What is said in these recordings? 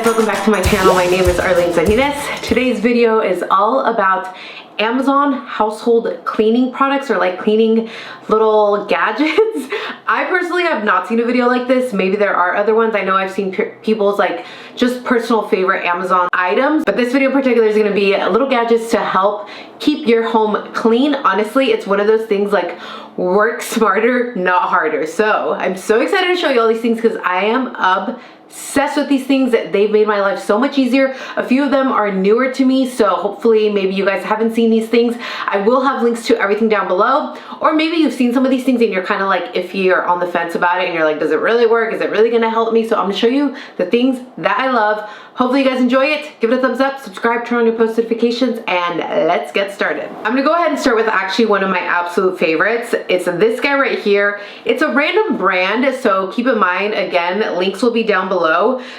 guys, welcome back to my channel. My name is Arlyne Sanjines. Today's video is all about Amazon household cleaning products, or like cleaning little gadgets. I personally have not seen a video like this. Maybe there are other ones. I know I've seen people's like just personal favorite Amazon items, but this video in particular is going to be little gadgets to help keep your home clean. Honestly, it's one of those things like work smarter, not harder. So I'm so excited to show you all these things because I am obsessed with these things. They've made my life so much easier. A few of them are newer to me, so hopefully maybe you guys haven't seen these things. I will have links to everything down below, or maybe you've seen some of these things and you're kind of like iffy or on the fence about it and you're like, does it really work? Is it really gonna help me? So I'm gonna show you the things that I love. Hopefully you guys enjoy it. Give it a thumbs up, subscribe, turn on your post notifications, and let's get started. I'm gonna go ahead and start with actually one of my absolute favorites. It's this guy right here. It's a random brand, so keep in mind, again, links will be down below.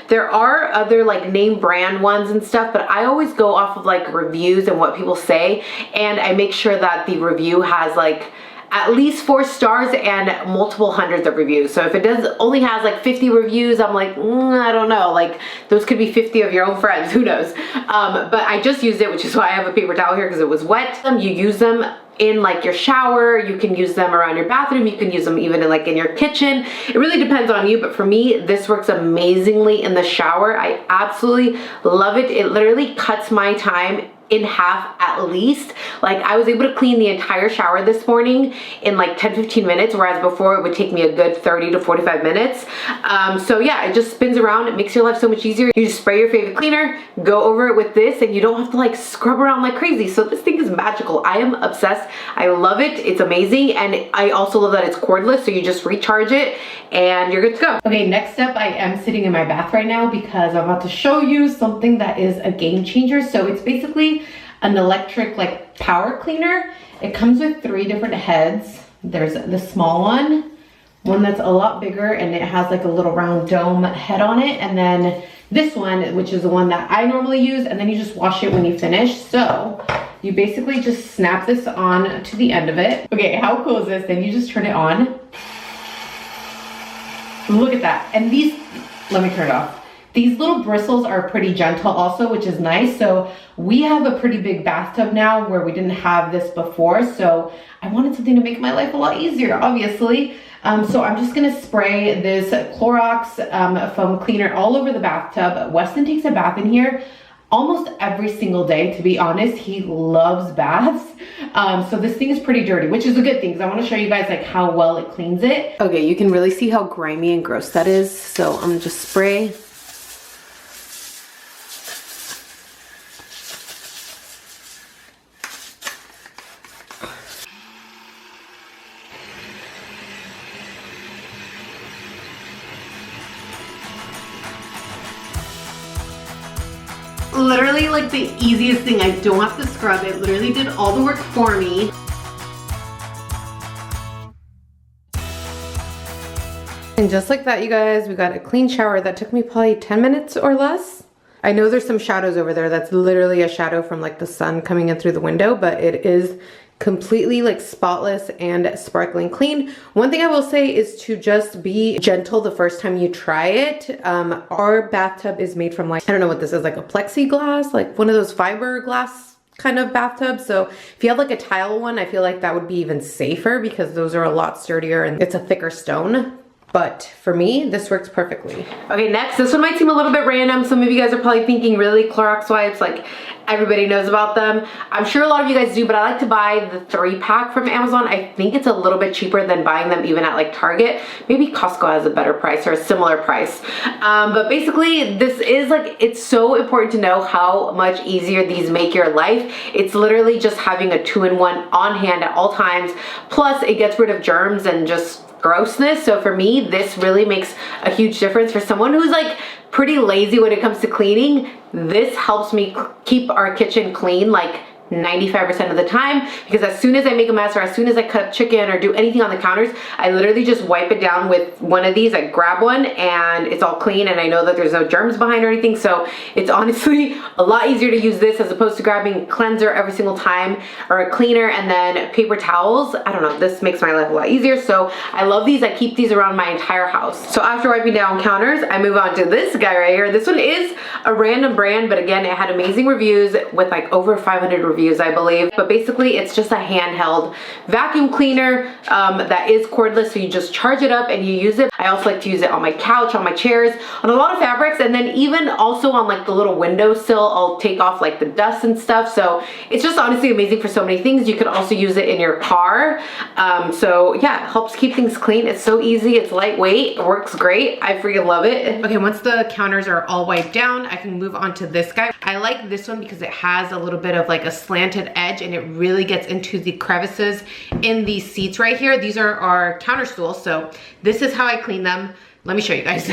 There are other like name brand ones and stuff, but I always go off of like reviews and what people say, and I make sure that the review has like at least 4 stars and multiple hundreds of reviews. So if it only has like 50 reviews, I'm like, I don't know, like those could be 50 of your own friends, who knows. But I just used it, which is why I have a paper towel here because it was wet. You use them in like your shower, you can use them around your bathroom, you can use them even in your kitchen. It really depends on you, but for me, this works amazingly in the shower. I absolutely love it. It literally cuts my time in half at least. Like I was able to clean the entire shower this morning in like 10-15 minutes, whereas before it would take me a good 30 to 45 minutes. So yeah, it just spins around. It makes your life so much easier. You just spray your favorite cleaner, go over it with this, and you don't have to like scrub around like crazy. So this thing is magical. I am obsessed. I love it. It's amazing. And I also love that it's cordless, so you just recharge it and you're good to go. Okay, next up, I am sitting in my bath right now because I'm about to show you something that is a game changer. So it's basically an electric like power cleaner. It comes with 3 different heads. There's the small one that's a lot bigger, and it has like a little round dome head on it, and then this one, which is the one that I normally use, and then you just wash it when you finish. So you basically just snap this on to the end of it. Okay, how cool is this? Then you just turn it on. Look at that. And these, let me turn it off. These little bristles are pretty gentle also, which is nice. So we have a pretty big bathtub now where we didn't have this before. So I wanted something to make my life a lot easier, obviously. So I'm just gonna spray this Clorox foam cleaner all over the bathtub. Weston takes a bath in here almost every single day, to be honest. He loves baths. So this thing is pretty dirty, which is a good thing because I want to show you guys like how well it cleans it. Okay, you can really see how grimy and gross that is. So I'm gonna just spray. Literally like the easiest thing. I don't have to scrub it. Literally did all the work for me. And just like that, you guys, we got a clean shower that took me probably 10 minutes or less. I know there's some shadows over there. That's literally a shadow from like the sun coming in through the window, but it is completely like spotless and sparkling clean. One thing I will say is to just be gentle the first time you try it. Our bathtub is made from like, I don't know what this is, like a plexiglass, like one of those fiberglass kind of bathtubs. So if you have like a tile one, I feel like that would be even safer because those are a lot sturdier and it's a thicker stone. But for me, this works perfectly. Okay, next, this one might seem a little bit random. Some of you guys are probably thinking, really, Clorox wipes, like everybody knows about them. I'm sure a lot of you guys do, but I like to buy the 3-pack from Amazon. I think it's a little bit cheaper than buying them even at like Target. Maybe Costco has a better price or a similar price. But basically, this is like, it's so important to know how much easier these make your life. It's literally just having a 2-in-1 on hand at all times. Plus, it gets rid of germs and just grossness. So for me, this really makes a huge difference. For someone who's like pretty lazy when it comes to cleaning, this helps me keep our kitchen clean like 95% of the time, because as soon as I make a mess or as soon as I cut chicken or do anything on the counters, I literally just wipe it down with one of these. I grab one and it's all clean, and I know that there's no germs behind or anything. So it's honestly a lot easier to use this as opposed to grabbing a cleanser every single time, or a cleaner and then paper towels. I don't know, this makes my life a lot easier. So I love these. I keep these around my entire house. So after wiping down counters, I move on to this guy right here. This one is a random brand, but again, it had amazing reviews with like over 500 reviews, I believe. But basically it's just a handheld vacuum cleaner that is cordless, so you just charge it up and you use it. I also like to use it on my couch, on my chairs, on a lot of fabrics, and then even also on like the little windowsill, I'll take off like the dust and stuff. So it's just honestly amazing for so many things. You could also use it in your car. So yeah, it helps keep things clean. It's so easy, it's lightweight, it works great. I freaking love it. Okay, once the counters are all wiped down, I can move on to this guy. I like this one because it has a little bit of like a slanted edge, and it really gets into the crevices in these seats right here. These are our counter stools, so this is how I clean them. Let me show you guys.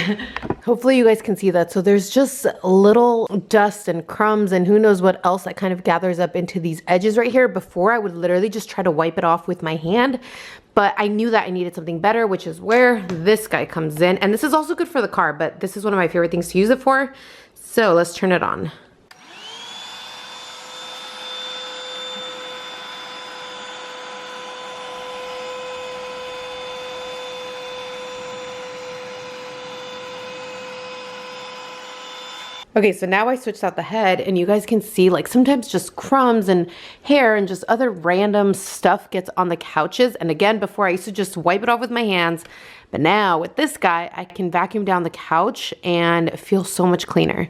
Hopefully you guys can see that. So there's just little dust and crumbs and who knows what else that kind of gathers up into these edges right here. Before, I would literally just try to wipe it off with my hand, but I knew that I needed something better, which is where this guy comes in. And this is also good for the car, but this is one of my favorite things to use it for. So let's turn it on. Okay, so now I switched out the head, and you guys can see like sometimes just crumbs and hair and just other random stuff gets on the couches. And again, before I used to just wipe it off with my hands, but now with this guy, I can vacuum down the couch and feel so much cleaner.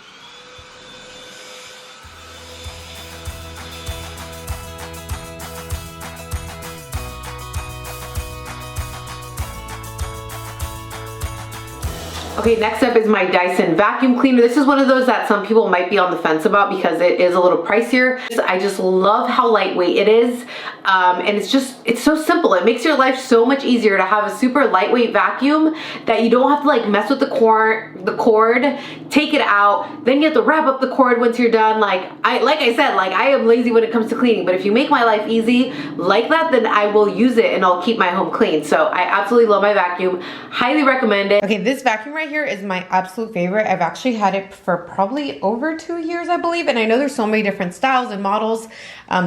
Okay, next up is my Dyson vacuum cleaner. This is one of those that some people might be on the fence about because it is a little pricier. I just love how lightweight it is. And it's so simple. It makes your life so much easier to have a super lightweight vacuum that you don't have to like mess with the cord, take it out, then you have to wrap up the cord once you're done. Like I said, I am lazy when it comes to cleaning, but if you make my life easy like that, then I will use it and I'll keep my home clean. So I absolutely love my vacuum. Highly recommend it. Okay, this vacuum right here is my absolute favorite. I've actually had it for probably over 2 years, I believe, and I know there's so many different styles and models.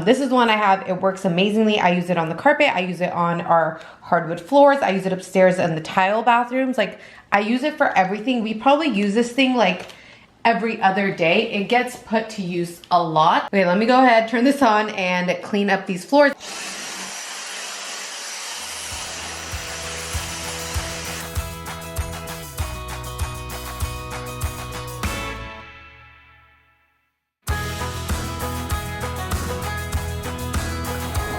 This is one I have. It works amazingly. I use it on the carpet. I use it on our hardwood floors. I use it upstairs in the tile bathrooms. Like, I use it for everything. We probably use this thing like every other day. It gets put to use a lot. Okay, let me go ahead, turn this on, and clean up these floors.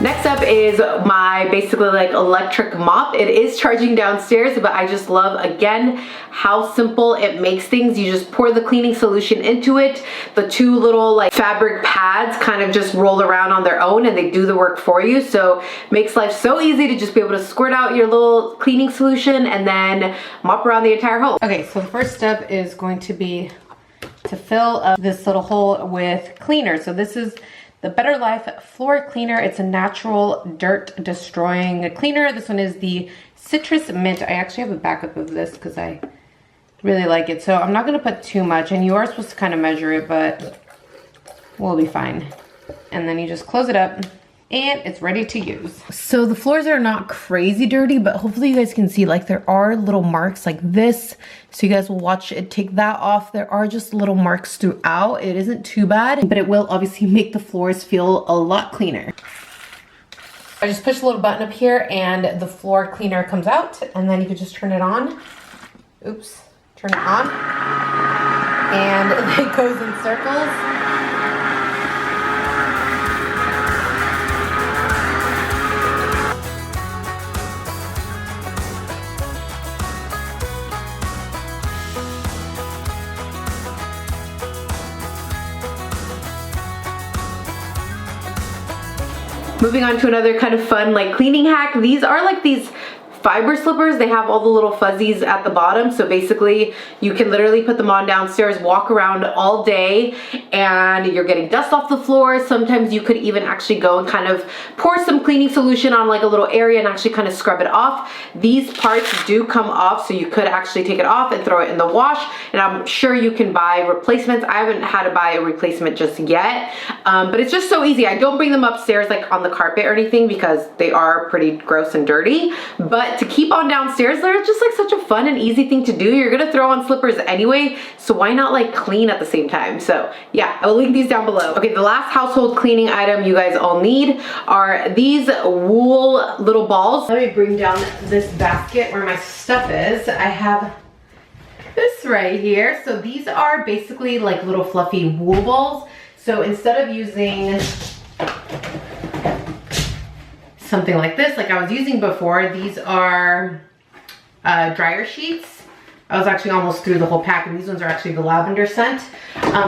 Next up is my basically like electric mop. It is charging downstairs, but I just love, again, how simple it makes things. You just pour the cleaning solution into it. The two little like fabric pads kind of just roll around on their own and they do the work for you. So makes life so easy to just be able to squirt out your little cleaning solution and then mop around the entire home. Okay, so the first step is going to be to fill up this little hole with cleaner. So this is the Better Life Floor Cleaner. It's a natural dirt destroying cleaner. This one is the Citrus Mint. I actually have a backup of this because I really like it. So I'm not going to put too much, and you are supposed to kind of measure it, but we'll be fine. And then you just close it up and it's ready to use. So the floors are not crazy dirty, but hopefully you guys can see like there are little marks like this. So you guys will watch it take that off. There are just little marks throughout. It isn't too bad, but it will obviously make the floors feel a lot cleaner. I just push a little button up here and the floor cleaner comes out, and then you can just turn it on. Oops, turn it on. And it goes in circles. Moving on to another kind of fun like cleaning hack. These are like these fiber slippers, they have all the little fuzzies at the bottom. So basically you can literally put them on downstairs, walk around all day, and you're getting dust off the floor. Sometimes you could even actually go and kind of pour some cleaning solution on like a little area and actually kind of scrub it off. These parts do come off, so you could actually take it off and throw it in the wash, and I'm sure you can buy replacements. I haven't had to buy a replacement just yet, but it's just so easy. I don't bring them upstairs like on the carpet or anything because they are pretty gross and dirty, but to keep on downstairs, they're just like such a fun and easy thing to do. You're gonna throw on slippers anyway, so why not like clean at the same time? So yeah, I will link these down below. Okay, the last household cleaning item you guys all need are these wool little balls. Let me bring down this basket where my stuff is. I have this right here. So these are basically like little fluffy wool balls. So instead of using something like this, like I was using before, these are dryer sheets. I was actually almost through the whole pack, and these ones are actually the lavender scent.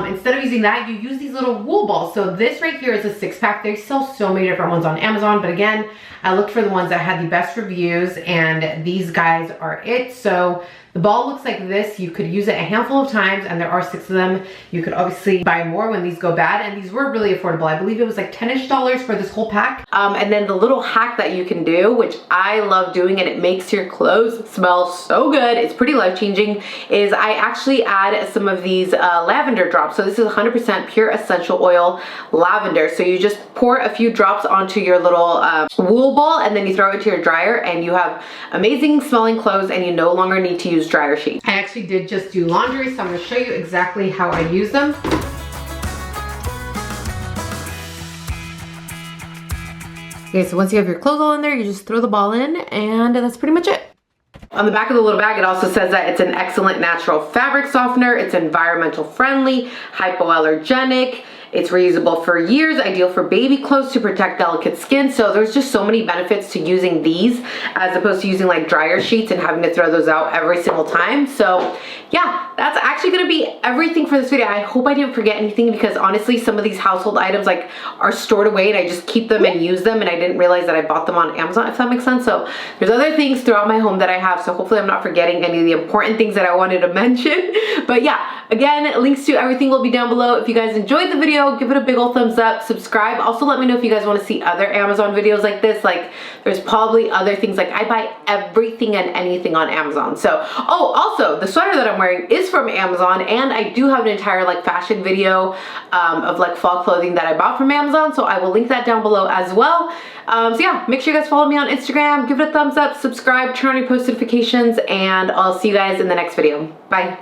Instead of using that, you use these little wool balls. So this right here is a 6-pack. They sell so many different ones on Amazon, but again, I looked for the ones that had the best reviews, and these guys are it. So the ball looks like this. You could use it a handful of times, and there are 6 of them. You could obviously buy more when these go bad, and these were really affordable. I believe it was like $10-ish for this whole pack. And then the little hack that you can do, which I love doing, and it makes your clothes smell so good, it's pretty life-changing, is I actually add some of these lavender drops. So this is 100% pure essential oil lavender. So you just pour a few drops onto your little wool ball, and then you throw it into your dryer, and you have amazing smelling clothes, and you no longer need to use dryer sheets. I actually did just do laundry, so I'm going to show you exactly how I use them. Okay, so once you have your clothes all in there, you just throw the ball in, and that's pretty much it. On the back of the little bag, it also says that it's an excellent natural fabric softener, it's environmental friendly, hypoallergenic, it's reusable for years, ideal for baby clothes to protect delicate skin. So there's just so many benefits to using these as opposed to using like dryer sheets and having to throw those out every single time. So yeah, that's actually gonna be everything for this video. I hope I didn't forget anything, because honestly, some of these household items like are stored away and I just keep them and use them, and I didn't realize that I bought them on Amazon, if that makes sense. So there's other things throughout my home that I have, so hopefully I'm not forgetting any of the important things that I wanted to mention. But yeah, again, links to everything will be down below. If you guys enjoyed the video, give it a big old thumbs up, subscribe. Also let me know if you guys want to see other Amazon videos like this. Like there's probably other things, like I buy everything and anything on Amazon. So, oh, also the sweater that I'm wearing is from Amazon, and I do have an entire like fashion video of like fall clothing that I bought from Amazon, so I will link that down below as well. So yeah, make sure you guys follow me on Instagram, give it a thumbs up, subscribe, turn on your post notifications, and I'll see you guys in the next video. Bye.